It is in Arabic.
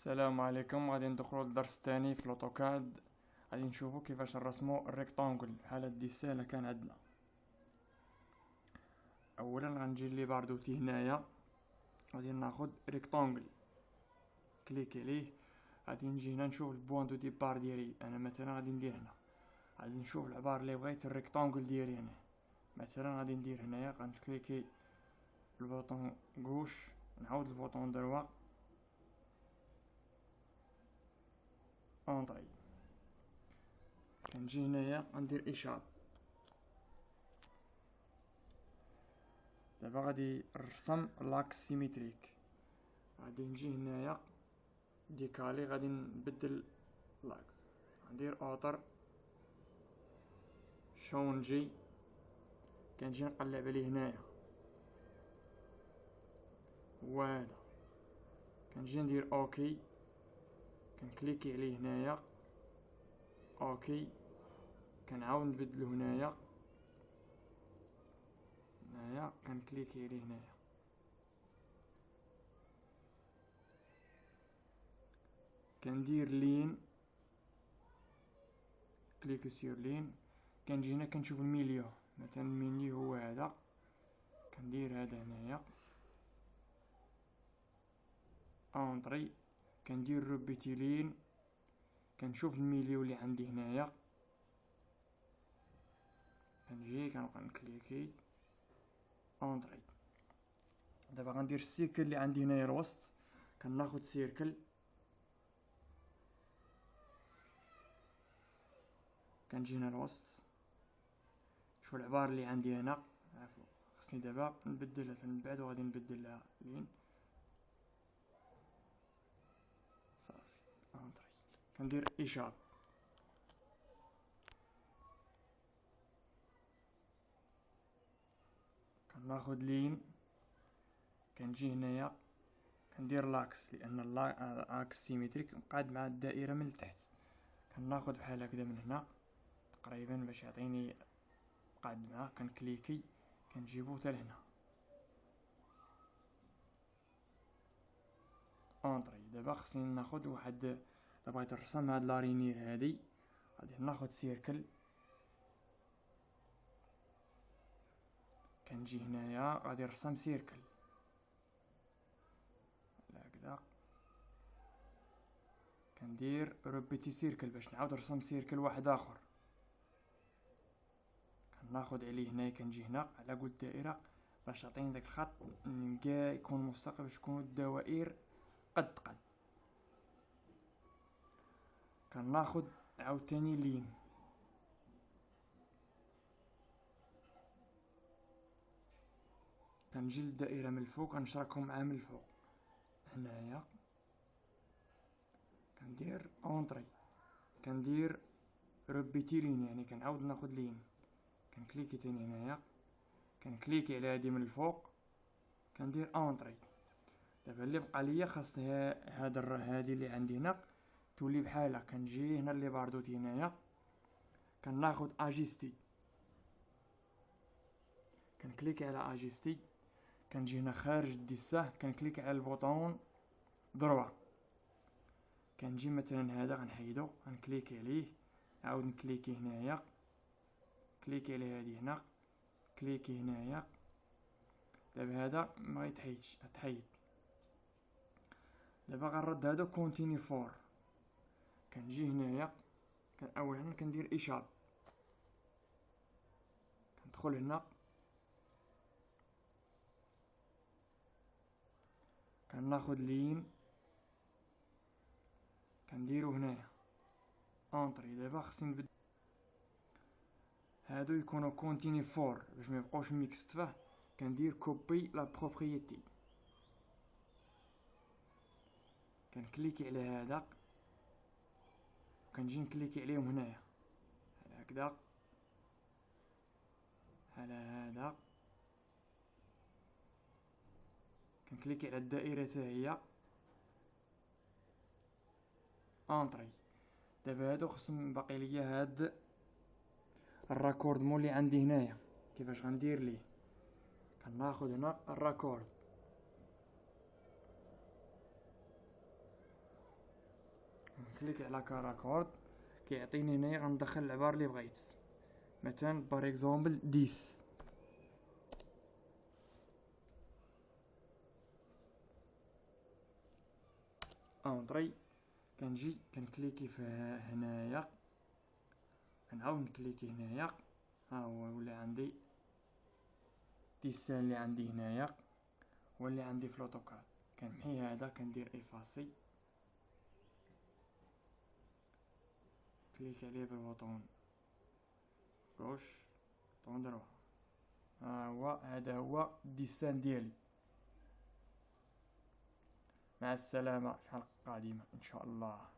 السلام عليكم. غادي ندخلو للدرس الثاني في الاوتوكاد. غادي نشوفو كيفاش نرسمو الريكتانجل بحال هاد الديسان كان عندنا. اولا غنجي لي باردوتي هنايا، غادي ناخد ريكتانجل، كليك عليه. غادي نجي هنا نشوف البوان دو ديبار ديالي. انا مثلا غادي ندير هنا، غادي نشوف العبار اللي بغيت الريكتانجل ديالي هنا. مثلا غادي ندير هنايا، غنكليكي البوطون غوش، نعاود البوطون دروا اونطري. كنجي هنايا غندير اشارة. دابا غادي نرسم لاكس سيميتريك. غادي نجي هنايا ديكالي، غادي نبدل لاكس، غندير اوتر شونجي. كنجي نقلب عليه هنايا وهذا، كنجي ندير اوكي، كنكليكي عليه هنايا اوكي، كنعاود نبدلو هنايا كنكليكي عليه هنايا، كندير لين، كليك سير لين. كنجي هنا كنشوف الميليو، مثلا الميليو هو هذا، كندير هذا هنايا اونطري، كندير روبيتي لين، كنشوف الميليو اللي عندي هنايا، كنجي كنبقى نكليكي اونطري. دابا غندير السيركل اللي عندي هنايا الوسط، كناخد سيركل، كنجي هنا الوسط، شوف العبار اللي عندي هنا. عفوا، خصني دابا نبدلها من بعد، وغادي نبدلها لين صافي اونطري. كندير اشارة، كناخد لين، كنجي هنايا كندير لاكس، لان الاكس سيميتريك مقاد مع الدائره من التحت. كناخد بحال هكذا من هنا تقريبا باش يعطيني قاد معاه، كنكليكي كنجيبو حتى لهنا اونطري. دابا خصني ناخد واحد، الا بغيت نرسم هاد لارينير هادي، غادي ناخد سيركل، كنجي هنايا غادي نرسم سيركل هكذا، كندير روبيتي سيركل باش نعاود نرسم سيركل واحد اخر. كناخد عليه هنايا، كنجي هنا على قلت دائره باش تعطيني داك الخط كاع يكون مستقيم، باش تكون الدوائر قد قد. كناخد عاوتاني لين، كنجي للدائره من الفوق، كنشركهم معاه من الفوق هنايا، كندير اونطري، كندير روبيتي لين، يعني كنعاود ناخد لين، كنكليكي تاني هنايا، كنكليكي على هادي من الفوق، كندير اونطري. دابا اللي بقى ليا خاص هادي اللي عندي هنا تولي بحالها. كنجي هنا اللي باردوتي هنايا، كناخد اجيستي، كنكليكي على اجيستي، كنجي هنا خارج الدسه، كنكليك على البوطون دروا، كنجي مثلا هذا غنحيدو، غنكليكي عليه، عاود نكليكي هنايا، كليكي على هادي هنا، كليكي هنايا. دابا هذا ما يتحيدش، تحيد. دابا غنرد هادو كونتيني فور، كنجي هنايا اولا كندير اشارة، كندخل هنا، كناخد لين، كنديرو هنايا اونطري. دابا خصني نبدل هادو يكونوا كونتيني فور باش ما يبقاوش ميكس تفاه. كندير كوبي لا بروبريتي، كنكليكي على هذا، كنجي نكليكي عليهم هنايا على هكذا، على هذا، كنكليكي على الدائره حتى هي اونطري. دابا هادو خصهم باقي ليا هاد الراكورد مول اللي عندي هنايا. كيفاش غندير ليه؟ كناخد هنا الراكورد، كنكليكي على كاراكورد كيعطيني هنايا غندخل العبار اللي بغيت، مثلا بار اكزومبل 10 اونطري. كنجي كنكليكي في هنايا، كنعاود نكليكي هنايا، ها هو ولا عندي ديسان اللي عندي هنايا واللي عندي في لوتوكاد. كنمحي هذا كندير ايفاسي، كليك عليه بالبوطون غوش بوطون دروا. ها هو هذا هو الديسان ديالي. مع السلامة، في حلقة قادمة ان شاء الله.